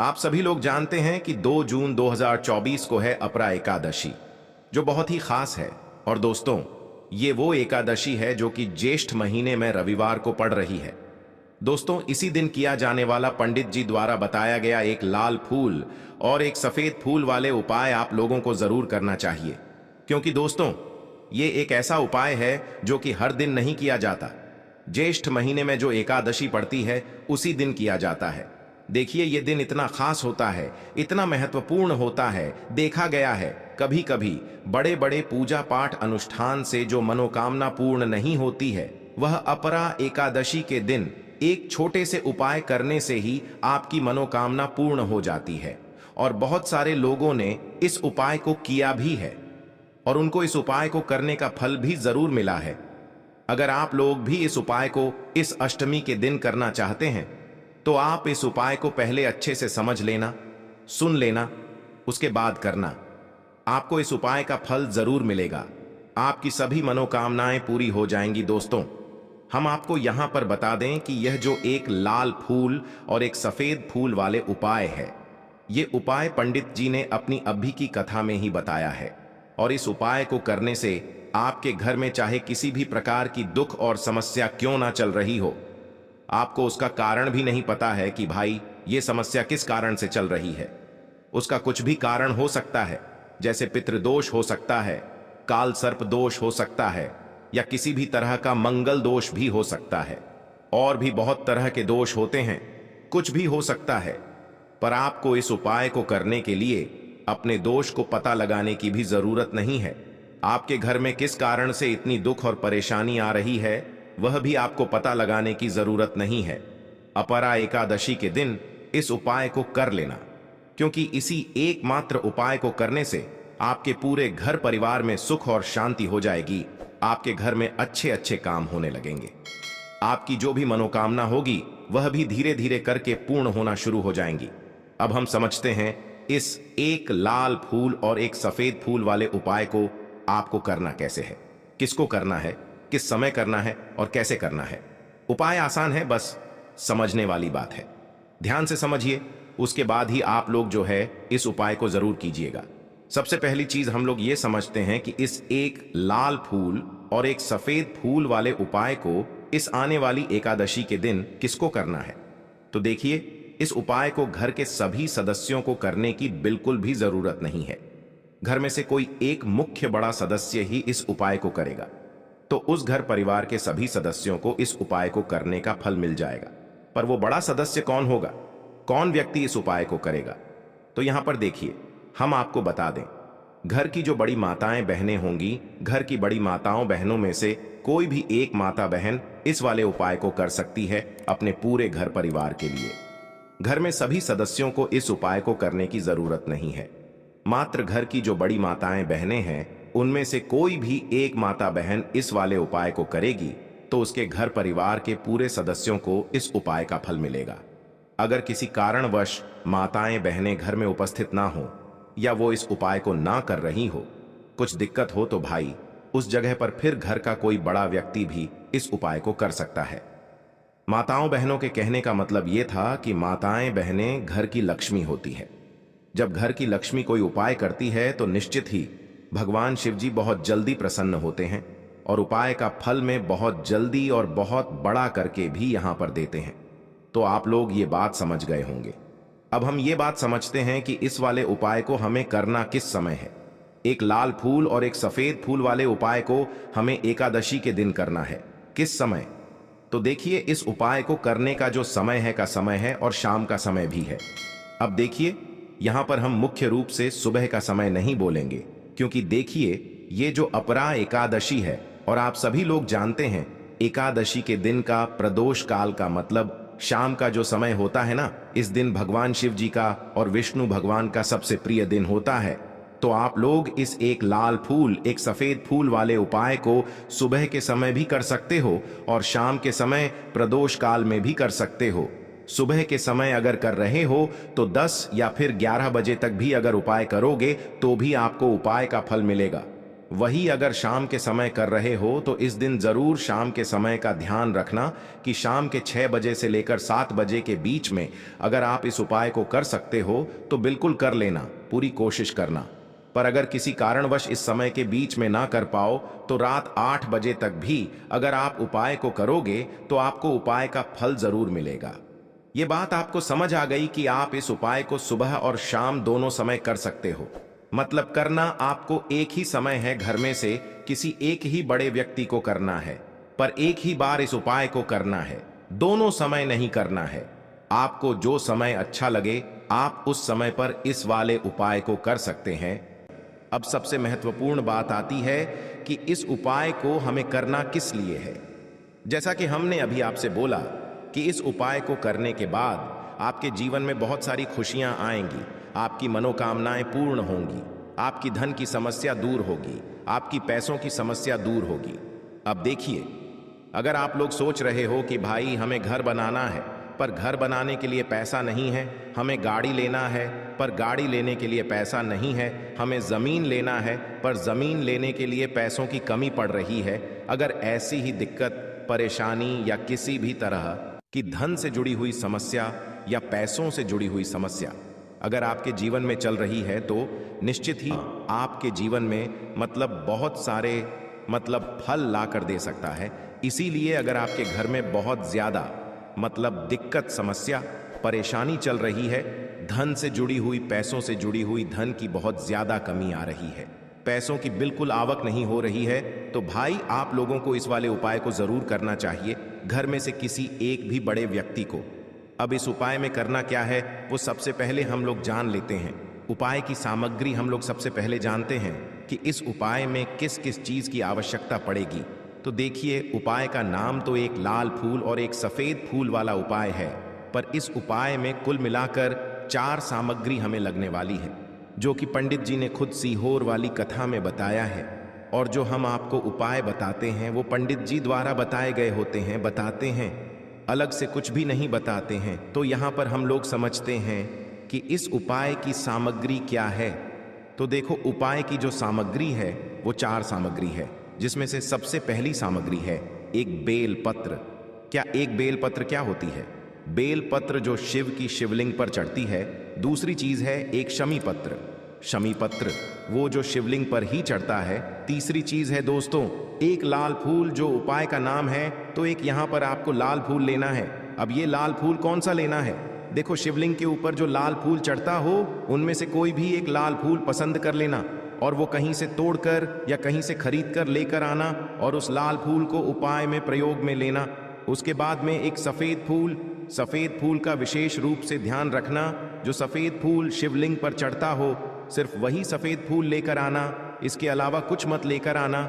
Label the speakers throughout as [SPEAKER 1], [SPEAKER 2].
[SPEAKER 1] आप सभी लोग जानते हैं कि 2 जून 2024 को है अपरा एकादशी, जो बहुत ही खास है। और दोस्तों, ये वो एकादशी है जो कि ज्येष्ठ महीने में रविवार को पड़ रही है। दोस्तों, इसी दिन किया जाने वाला पंडित जी द्वारा बताया गया एक लाल फूल और एक सफेद फूल वाले उपाय आप लोगों को जरूर करना चाहिए, क्योंकि दोस्तों, ये एक ऐसा उपाय है जो कि हर दिन नहीं किया जाता। ज्येष्ठ महीने में जो एकादशी पड़ती है उसी दिन किया जाता है। देखिए, ये दिन इतना खास होता है, इतना महत्वपूर्ण होता है। देखा गया है कभी कभी बड़े बड़े पूजा पाठ अनुष्ठान से जो मनोकामना पूर्ण नहीं होती है, वह अपरा एकादशी के दिन एक छोटे से उपाय करने से ही आपकी मनोकामना पूर्ण हो जाती है। और बहुत सारे लोगों ने इस उपाय को किया भी है और उनको इस उपाय को करने का फल भी जरूर मिला है। अगर आप लोग भी इस उपाय को इस अष्टमी के दिन करना चाहते हैं तो आप इस उपाय को पहले अच्छे से समझ लेना, सुन लेना, उसके बाद करना। आपको इस उपाय का फल जरूर मिलेगा, आपकी सभी मनोकामनाएं पूरी हो जाएंगी। दोस्तों, हम आपको यहां पर बता दें कि यह जो एक लाल फूल और एक सफेद फूल वाले उपाय है, ये उपाय पंडित जी ने अपनी अभी की कथा में ही बताया है। और इस उपाय को करने से आपके घर में चाहे किसी भी प्रकार की दुख और समस्या क्यों ना चल रही हो, आपको उसका कारण भी नहीं पता है कि भाई ये समस्या किस कारण से चल रही है। उसका कुछ भी कारण हो सकता है, जैसे पितृदोष हो सकता है, काल सर्प दोष हो सकता है, या किसी भी तरह का मंगल दोष भी हो सकता है। और भी बहुत तरह के दोष होते हैं, कुछ भी हो सकता है। पर आपको इस उपाय को करने के लिए अपने दोष को पता लगाने की भी जरूरत नहीं है। आपके घर में किस कारण से इतनी दुख और परेशानी आ रही है, वह भी आपको पता लगाने की जरूरत नहीं है। अपरा एकादशी के दिन इस उपाय को कर लेना, क्योंकि इसी एकमात्र उपाय को करने से आपके पूरे घर परिवार में सुख और शांति हो जाएगी। आपके घर में अच्छे अच्छे काम होने लगेंगे। आपकी जो भी मनोकामना होगी वह भी धीरे धीरे करके पूर्ण होना शुरू हो जाएंगी। अब हम समझते हैं इस एक लाल फूल और एक सफेद फूल वाले उपाय को आपको करना कैसे है, किसको करना है, किस समय करना है और कैसे करना है। उपाय आसान है, बस समझने वाली बात है। ध्यान से समझिए, उसके बाद ही आप लोग जो है इस उपाय को जरूर कीजिएगा। सबसे पहली चीज हम लोग ये समझते हैं कि इस एक लाल फूल और एक सफेद फूल वाले उपाय को इस आने वाली एकादशी के दिन किसको करना है। तो देखिए, इस उपाय को घर के सभी सदस्यों को करने की बिल्कुल भी जरूरत नहीं है। घर में से कोई एक मुख्य बड़ा सदस्य ही इस उपाय को करेगा, तो उस घर परिवार के सभी सदस्यों को इस उपाय को करने का फल मिल जाएगा। पर वो बड़ा सदस्य कौन होगा, कौन व्यक्ति इस उपाय को करेगा, तो यहां पर देखिए, हम आपको बता दें, घर की जो बड़ी माताएं बहनें होंगी, घर की बड़ी माताओं बहनों में से कोई भी एक माता बहन इस वाले उपाय को कर सकती है अपने पूरे घर परिवार के लिए। घर में सभी सदस्यों को इस उपाय को करने की जरूरत नहीं है। मात्र घर की जो बड़ी माताएं बहनें हैं, उनमें से कोई भी एक माता बहन इस वाले उपाय को करेगी तो उसके घर परिवार के पूरे सदस्यों को इस उपाय का फल मिलेगा। अगर किसी कारणवश माताएं बहनें घर में उपस्थित ना हो या वो इस उपाय को ना कर रही हो, कुछ दिक्कत हो, तो भाई उस जगह पर फिर घर का कोई बड़ा व्यक्ति भी इस उपाय को कर सकता है। माताओं बहनों के कहने का मतलब ये था कि माताएं बहनें घर की लक्ष्मी होती है। जब घर की लक्ष्मी कोई उपाय करती है तो निश्चित ही भगवान शिव जी बहुत जल्दी प्रसन्न होते हैं और उपाय का फल में बहुत जल्दी और बहुत बड़ा करके भी यहां पर देते हैं। तो आप लोग ये बात समझ गए होंगे। अब हम ये बात समझते हैं कि इस वाले उपाय को हमें करना किस समय है। एक लाल फूल और एक सफेद फूल वाले उपाय को हमें एकादशी के दिन करना है। किस समय? तो देखिए, इस उपाय को करने का जो समय है और शाम का समय भी है। अब देखिए, यहां पर हम मुख्य रूप से सुबह का समय नहीं बोलेंगे, क्योंकि देखिए, ये जो अपरा एकादशी है और आप सभी लोग जानते हैं एकादशी के दिन का प्रदोष काल का मतलब शाम का जो समय होता है ना, इस दिन भगवान शिव जी का और विष्णु भगवान का सबसे प्रिय दिन होता है। तो आप लोग इस एक लाल फूल एक सफेद फूल वाले उपाय को सुबह के समय भी कर सकते हो और शाम के समय प्रदोष काल में भी कर सकते हो। सुबह के समय अगर कर रहे हो तो 10 या फिर 11 बजे तक भी अगर उपाय करोगे तो भी आपको उपाय का फल मिलेगा। वही अगर शाम के समय कर रहे हो तो इस दिन जरूर शाम के समय का ध्यान रखना कि शाम के 6 बजे से लेकर 7 बजे के बीच में अगर आप इस उपाय को कर सकते हो तो बिल्कुल कर लेना, पूरी कोशिश करना। पर अगर किसी कारणवश इस समय के बीच में ना कर पाओ तो रात 8 बजे तक भी अगर आप उपाय को करोगे तो आपको उपाय का फल जरूर मिलेगा। ये बात आपको समझ आ गई कि आप इस उपाय को सुबह और शाम दोनों समय कर सकते हो। मतलब करना आपको एक ही समय है, घर में से किसी एक ही बड़े व्यक्ति को करना है, पर एक ही बार इस उपाय को करना है, दोनों समय नहीं करना है। आपको जो समय अच्छा लगे आप उस समय पर इस वाले उपाय को कर सकते हैं। अब सबसे महत्वपूर्ण बात आती है कि इस उपाय को हमें करना किस लिए है। जैसा कि हमने अभी आपसे बोला कि इस उपाय को करने के बाद आपके जीवन में बहुत सारी खुशियां आएंगी, आपकी मनोकामनाएं पूर्ण होंगी, आपकी धन की समस्या दूर होगी, आपकी पैसों की समस्या दूर होगी। अब देखिए, अगर आप लोग सोच रहे हो कि भाई हमें घर बनाना है पर घर बनाने के लिए पैसा नहीं है, हमें गाड़ी लेना है पर गाड़ी लेने के लिए पैसा नहीं है, हमें ज़मीन लेना है पर ज़मीन लेने के लिए पैसों की कमी पड़ रही है, अगर ऐसी ही दिक्कत, परेशानी या किसी भी तरह की धन से जुड़ी हुई समस्या या पैसों से जुड़ी हुई समस्या अगर आपके जीवन में चल रही है तो निश्चित ही आपके जीवन में बहुत सारे फल ला कर दे सकता है। इसीलिए अगर आपके घर में बहुत ज्यादा दिक्कत, समस्या, परेशानी चल रही है, धन से जुड़ी हुई, पैसों से जुड़ी हुई धन की बहुत ज्यादा कमी आ रही है, पैसों की बिल्कुल आवक नहीं हो रही है, तो भाई आप लोगों को इस वाले उपाय को जरूर करना चाहिए, घर में से किसी एक भी बड़े व्यक्ति को। अब इस उपाय में करना क्या है वो सबसे पहले हम लोग जान लेते हैं। उपाय की सामग्री हम लोग सबसे पहले जानते हैं कि इस उपाय में किस किस चीज की आवश्यकता पड़ेगी। तो देखिए, उपाय का नाम तो एक लाल फूल और एक सफेद फूल वाला उपाय है, पर इस उपाय में कुल मिलाकर 4 सामग्री हमें लगने वाली है, जो कि पंडित जी ने खुद सीहोर वाली कथा में बताया है। और जो हम आपको उपाय बताते हैं वो पंडित जी द्वारा बताए गए होते हैं, बताते हैं, अलग से कुछ भी नहीं बताते हैं। तो यहाँ पर हम लोग समझते हैं कि इस उपाय की सामग्री क्या है। तो देखो, उपाय की जो सामग्री है वो 4 सामग्री है, जिसमें से सबसे पहली सामग्री है एक बेल पत्र। क्या एक बेल पत्र क्या होती है? बेल पत्र जो शिव की शिवलिंग पर चढ़ती है। दूसरी चीज है एक शमी पत्र, शमी पत्र वो जो शिवलिंग पर ही चढ़ता है। तीसरी चीज है दोस्तों एक लाल फूल, जो उपाय का नाम है। तो एक यहाँ पर आपको लाल फूल लेना है। अब ये लाल फूल कौन सा लेना है? देखो, शिवलिंग के ऊपर जो लाल फूल चढ़ता हो उनमें से कोई भी एक लाल फूल पसंद कर लेना और वो कहीं से तोड़कर या कहीं से खरीद कर लेकर आना और उस लाल फूल को उपाय में प्रयोग में लेना। उसके बाद में एक सफेद फूल का विशेष रूप से ध्यान रखना। जो सफेद फूल शिवलिंग पर चढ़ता हो सिर्फ वही सफेद फूल लेकर आना, इसके अलावा कुछ मत लेकर आना।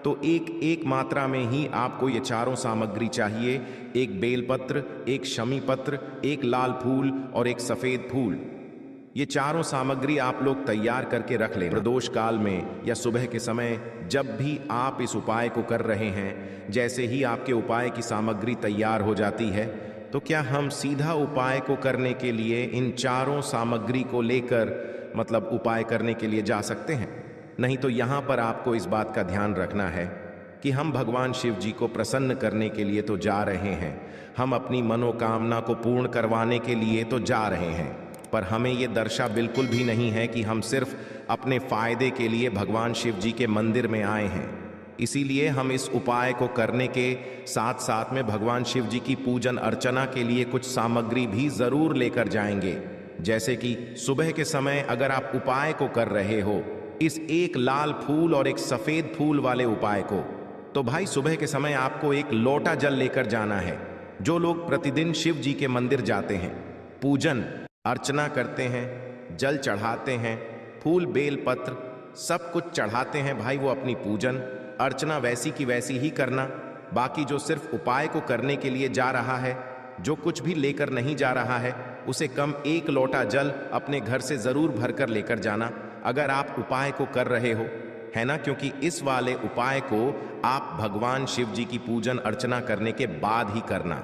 [SPEAKER 1] तो एक मात्रा में ही आपको ये चारों सामग्री चाहिए, एक बेलपत्र, एक शमी पत्र, एक लाल फूल और एक सफेद फूल। ये चारों सामग्री आप लोग तैयार करके रख लें। प्रदोष काल में या सुबह के समय जब भी आप इस उपाय को कर रहे हैं, जैसे ही आपके उपाय की सामग्री तैयार हो जाती है तो क्या हम सीधा उपाय को करने के लिए इन चारों सामग्री को लेकर उपाय करने के लिए जा सकते हैं? नहीं, तो यहाँ पर आपको इस बात का ध्यान रखना है कि हम भगवान शिव जी को प्रसन्न करने के लिए तो जा रहे हैं, हम अपनी मनोकामना को पूर्ण करवाने के लिए तो जा रहे हैं, पर हमें ये दर्शा बिल्कुल भी नहीं है कि हम सिर्फ अपने फायदे के लिए भगवान शिव जी के मंदिर में आए हैं। इसीलिए हम इस उपाय को करने के साथ साथ में भगवान शिव जी की पूजन अर्चना के लिए कुछ सामग्री भी जरूर लेकर जाएंगे। जैसे कि सुबह के समय अगर आप उपाय को कर रहे हो, इस एक लाल फूल और एक सफेद फूल वाले उपाय को, तो भाई सुबह के समय आपको एक लोटा जल लेकर जाना है। जो लोग प्रतिदिन शिव जी के मंदिर जाते हैं, पूजन अर्चना करते हैं, जल चढ़ाते हैं, फूल बेल पत्र सब कुछ चढ़ाते हैं, भाई वो अपनी पूजन अर्चना वैसी की वैसी ही करना। बाकी जो सिर्फ उपाय को करने के लिए जा रहा है, जो कुछ भी लेकर नहीं जा रहा है, उसे कम एक लोटा जल अपने घर से जरूर भरकर लेकर जाना अगर आप उपाय को कर रहे हो, है ना? क्योंकि इस वाले उपाय को आप भगवान शिव जी की पूजन अर्चना करने के बाद ही करना।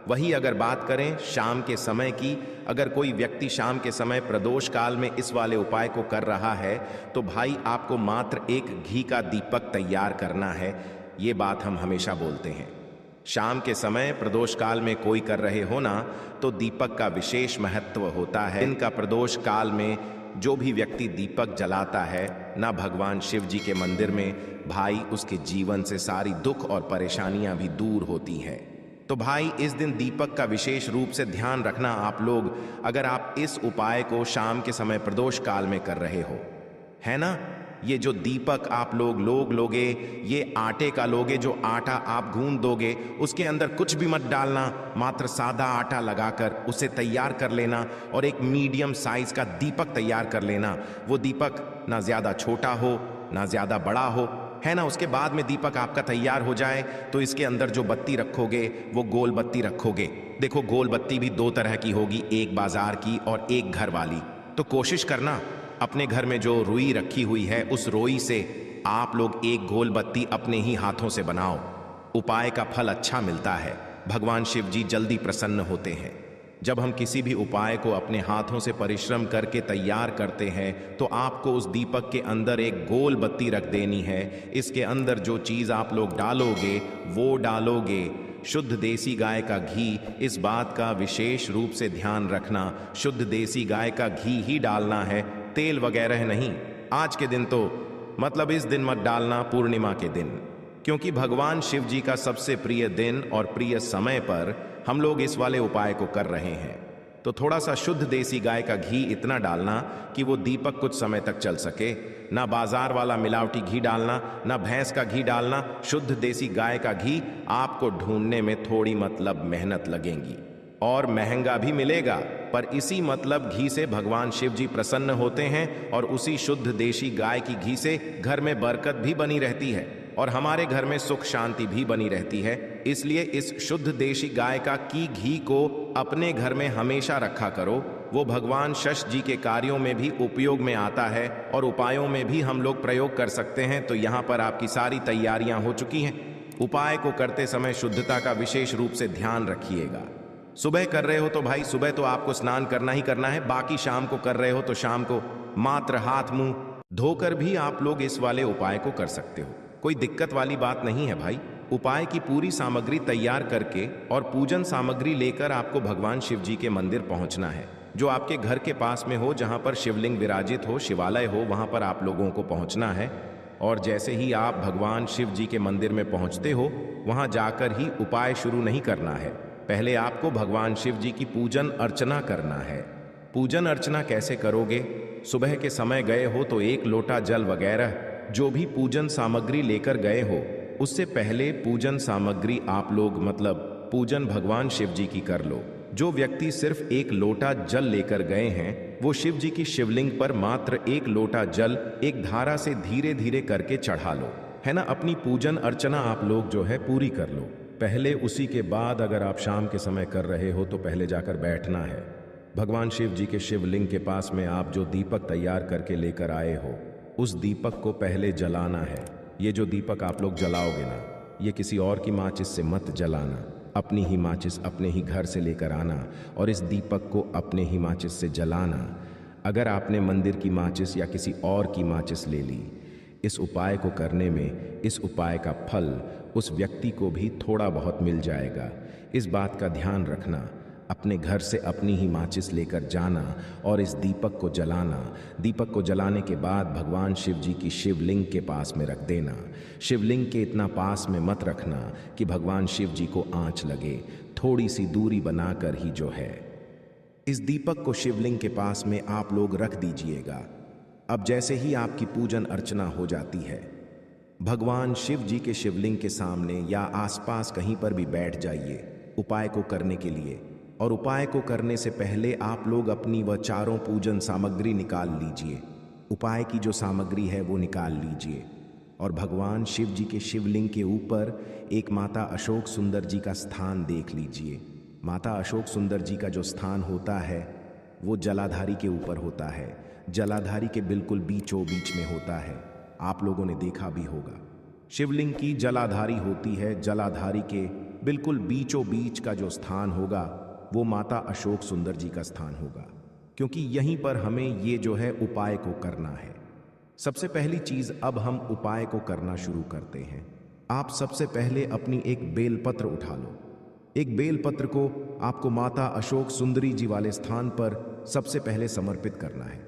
[SPEAKER 1] वही अगर बात करें शाम के समय की, अगर कोई व्यक्ति शाम के समय प्रदोष काल में इस वाले उपाय को कर रहा है तो भाई आपको मात्र एक घी का दीपक तैयार करना है। ये बात हम हमेशा बोलते हैं। शाम के समय प्रदोष काल में कोई कर रहे हो ना तो दीपक का विशेष महत्व होता है। इनका प्रदोष काल में जो भी व्यक्ति दीपक जलाता है ना भगवान शिव जी के मंदिर में, भाई उसके जीवन से सारी दुख और परेशानियां भी दूर होती हैं। तो भाई इस दिन दीपक का विशेष रूप से ध्यान रखना आप लोग, अगर आप इस उपाय को शाम के समय प्रदोष काल में कर रहे हो, है ना। ये जो दीपक आप लोग लोगे, ये आटे का लोगे। जो आटा आप गूंद दोगे उसके अंदर कुछ भी मत डालना, मात्र सादा आटा लगाकर उसे तैयार कर लेना और एक मीडियम साइज का दीपक तैयार कर लेना। वो दीपक ना ज्यादा छोटा हो ना ज्यादा बड़ा हो, है ना। उसके बाद में दीपक आपका तैयार हो जाए तो इसके अंदर जो बत्ती रखोगे वो गोल बत्ती रखोगे। देखो गोल बत्ती भी दो तरह की होगी, एक बाजार की और एक घर वाली। तो कोशिश करना अपने घर में जो रुई रखी हुई है उस रुई से आप लोग एक गोल बत्ती अपने ही हाथों से बनाओ। उपाय का फल अच्छा मिलता है, भगवान शिव जी जल्दी प्रसन्न होते हैं। जब हम किसी भी उपाय को अपने हाथों से परिश्रम करके तैयार करते हैं तो आपको उस दीपक के अंदर एक गोल बत्ती रख देनी है। इसके अंदर जो चीज़ आप लोग डालोगे वो डालोगे शुद्ध देसी गाय का घी। इस बात का विशेष रूप से ध्यान रखना, शुद्ध देसी गाय का घी ही डालना है, तेल वगैरह नहीं। आज के दिन तो मतलब इस दिन मत डालना, पूर्णिमा के दिन, क्योंकि भगवान शिव जी का सबसे प्रिय दिन और प्रिय समय पर हम लोग इस वाले उपाय को कर रहे हैं। तो थोड़ा सा शुद्ध देसी गाय का घी इतना डालना कि वो दीपक कुछ समय तक चल सके। ना बाजार वाला मिलावटी घी डालना, ना भैंस का घी डालना, शुद्ध देसी गाय का घी। आपको ढूंढने में थोड़ी मतलब मेहनत लगेगी और महंगा भी मिलेगा, पर इसी मतलब घी से भगवान शिव जी प्रसन्न होते हैं और उसी शुद्ध देसी गाय की घी से घर में बरकत भी बनी रहती है और हमारे घर में सुख शांति भी बनी रहती है। इसलिए इस शुद्ध देसी गाय का घी को अपने घर में हमेशा रखा करो। वो भगवान शश जी के कार्यों में भी उपयोग में आता है और उपायों में भी हम लोग प्रयोग कर सकते हैं। तो यहाँ पर आपकी सारी तैयारियां हो चुकी हैं। उपाय को करते समय शुद्धता का विशेष रूप से ध्यान रखिएगा। सुबह कर रहे हो तो भाई सुबह तो आपको स्नान करना ही करना है, बाकी शाम को कर रहे हो तो शाम को मात्र हाथ मुंह धोकर भी आप लोग इस वाले उपाय को कर सकते हो। कोई दिक्कत वाली बात नहीं है भाई। उपाय की पूरी सामग्री तैयार करके और पूजन सामग्री लेकर आपको भगवान शिव जी के मंदिर पहुंचना है, जो आपके घर के पास में हो, जहां पर शिवलिंग विराजित हो, शिवालय हो, वहां पर आप लोगों को पहुंचना है। और जैसे ही आप भगवान शिव जी के मंदिर में पहुंचते हो, वहां जाकर ही उपाय शुरू नहीं करना है। पहले आपको भगवान शिव जी की पूजन अर्चना करना है। पूजन अर्चना कैसे करोगे? सुबह के समय गए हो तो एक लोटा जल वगैरह जो भी पूजन सामग्री लेकर गए हो, उससे पहले पूजन सामग्री आप लोग मतलब पूजन भगवान शिव जी की कर लो। जो व्यक्ति सिर्फ एक लोटा जल लेकर गए हैं वो शिव जी की शिवलिंग पर मात्र एक लोटा जल एक धारा से धीरे धीरे करके चढ़ा लो, है ना। अपनी पूजन अर्चना आप लोग जो है पूरी कर लो पहले। उसी के बाद अगर आप शाम के समय कर रहे हो तो पहले जाकर बैठना है। भगवान शिव जी के शिवलिंग के पास में आप जो दीपक तैयार करके लेकर आए हो उस दीपक को पहले जलाना है। ये जो दीपक आप लोग जलाओगे ना, ये किसी और की माचिस से मत जलाना, अपनी ही माचिस अपने ही घर से लेकर आना और इस दीपक को अपने ही माचिस से जलाना। अगर आपने मंदिर की माचिस या किसी और की माचिस ले ली, इस उपाय को करने में इस उपाय का फल उस व्यक्ति को भी थोड़ा बहुत मिल जाएगा। इस बात का ध्यान रखना। अपने घर से अपनी ही माचिस लेकर जाना और इस दीपक को जलाना। दीपक को जलाने के बाद भगवान शिव जी की शिवलिंग के पास में रख देना। शिवलिंग के इतना पास में मत रखना कि भगवान शिव जी को आंच लगे, थोड़ी सी दूरी बनाकर ही जो है इस दीपक को शिवलिंग के पास में आप लोग रख दीजिएगा। अब जैसे ही आपकी पूजन अर्चना हो जाती है, भगवान शिव जी के शिवलिंग के सामने या आसपास कहीं पर भी बैठ जाइए उपाय को करने के लिए। और उपाय को करने से पहले आप लोग अपनी वह चारों पूजन सामग्री निकाल लीजिए। उपाय की जो सामग्री है वो निकाल लीजिए और भगवान शिव जी के शिवलिंग के ऊपर एक माता अशोक सुंदर जी का स्थान देख लीजिए। माता अशोक सुंदर जी का जो स्थान होता है वो जलाधारी के ऊपर होता है, जलाधारी के बिल्कुल बीचों बीच में होता है। आप लोगों ने देखा भी होगा शिवलिंग की जलाधारी होती है, जलाधारी के बिल्कुल बीचों बीच का जो स्थान होगा वो माता अशोक सुंदर जी का स्थान होगा, क्योंकि यहीं पर हमें ये जो है उपाय को करना है। सबसे पहली चीज, अब हम उपाय को करना शुरू करते हैं। आप सबसे पहले अपनी एक बेलपत्र उठा लो। एक बेलपत्र को आपको माता अशोक सुंदरी जी वाले स्थान पर सबसे पहले समर्पित करना है।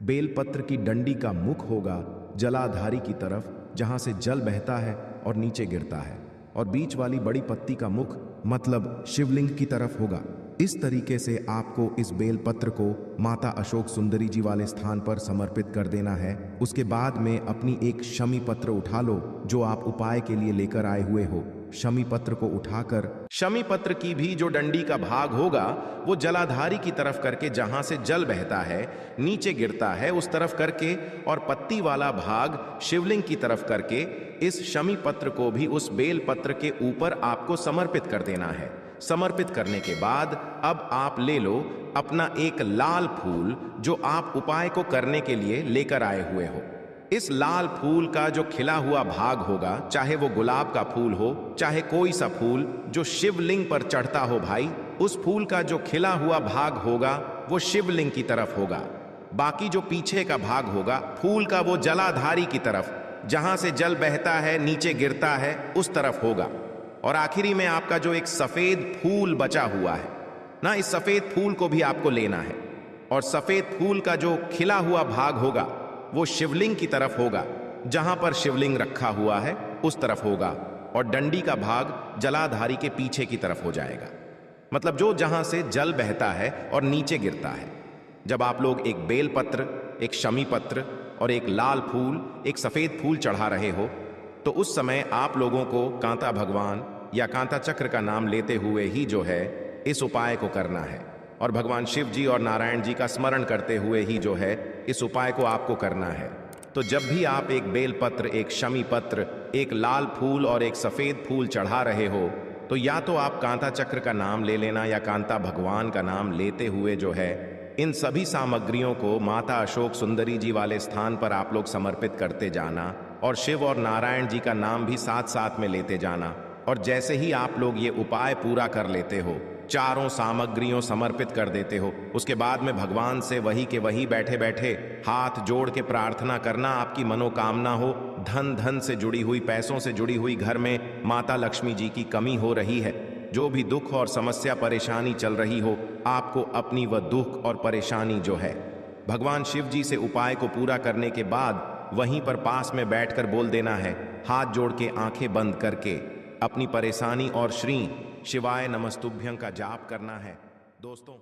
[SPEAKER 1] बेलपत्र की डंडी का मुख होगा जलाधारी की तरफ, जहां से जल बहता है और नीचे गिरता है, और बीच वाली बड़ी पत्ती का मुख मतलब शिवलिंग की तरफ होगा। इस तरीके से आपको इस बेलपत्र को माता अशोक सुंदरी जी वाले स्थान पर समर्पित कर देना है। उसके बाद में अपनी एक शमी पत्र उठा लो जो आप उपाय के लिए लेकर आए हुए हो। शमी पत्र को उठाकर शमी पत्र की भी जो डंडी का भाग होगा वो जलाधारी की तरफ करके, जहां से जल बहता है नीचे गिरता है उस तरफ करके, और पत्ती वाला भाग शिवलिंग की तरफ करके, इस शमी पत्र को भी उस बेल पत्र के ऊपर आपको समर्पित कर देना है। समर्पित करने के बाद अब आप ले लो अपना एक लाल फूल जो आप उपाय को करने के लिए लेकर आए हुए हो। इस लाल फूल का जो खिला हुआ भाग होगा, चाहे वो गुलाब का फूल हो, चाहे कोई सा फूल जो शिवलिंग पर चढ़ता हो भाई, उस फूल का जो खिला हुआ भाग होगा वो शिवलिंग की तरफ होगा। बाकी जो पीछे का भाग होगा फूल का वो जलाधारी की तरफ, जहां से जल बहता है नीचे गिरता है उस तरफ होगा। और आखिरी में आपका जो एक सफेद फूल बचा हुआ है ना, इस सफेद फूल को भी आपको लेना है, और सफेद फूल का जो खिला हुआ भाग होगा वो शिवलिंग की तरफ होगा, जहां पर शिवलिंग रखा हुआ है उस तरफ होगा, और डंडी का भाग जलाधारी के पीछे की तरफ हो जाएगा, मतलब जो जहां से जल बहता है और नीचे गिरता है। जब आप लोग एक बेलपत्र, एक शमी पत्र और एक लाल फूल, एक सफेद फूल चढ़ा रहे हो, तो उस समय आप लोगों को कांता भगवान या कांता चक्र का नाम लेते हुए ही जो है इस उपाय को करना है, और भगवान शिव जी और नारायण जी का स्मरण करते हुए ही जो है इस उपाय को आपको करना है। तो जब भी आप एक बेलपत्र, एक शमी पत्र, एक लाल फूल और एक सफेद फूल चढ़ा रहे हो, तो या तो आप कांता चक्र का नाम ले लेना या कांता भगवान का नाम लेते हुए जो है इन सभी सामग्रियों को माता अशोक सुंदरी जी वाले स्थान पर आप लोग समर्पित करते जाना, और शिव और नारायण जी का नाम भी साथ साथ में लेते जाना। और जैसे ही आप लोग ये उपाय पूरा कर लेते हो, चारों सामग्रियों समर्पित कर देते हो, उसके बाद में भगवान से वही के वही बैठे बैठे हाथ जोड़ के प्रार्थना करना, आपकी मनोकामना हो, धन से जुड़ी हुई, पैसों से जुड़ी हुई, घर में माता लक्ष्मी जी की कमी हो रही है, जो भी दुख और समस्या परेशानी चल रही हो, आपको अपनी वह दुख और परेशानी जो है भगवान शिव जी से उपाय को पूरा करने के बाद वहीं पर पास में बैठकर बोल देना है, हाथ जोड़ के आंखें बंद करके अपनी परेशानी और श्री शिवाय नमस्तुभ्यं का जाप करना है। दोस्तों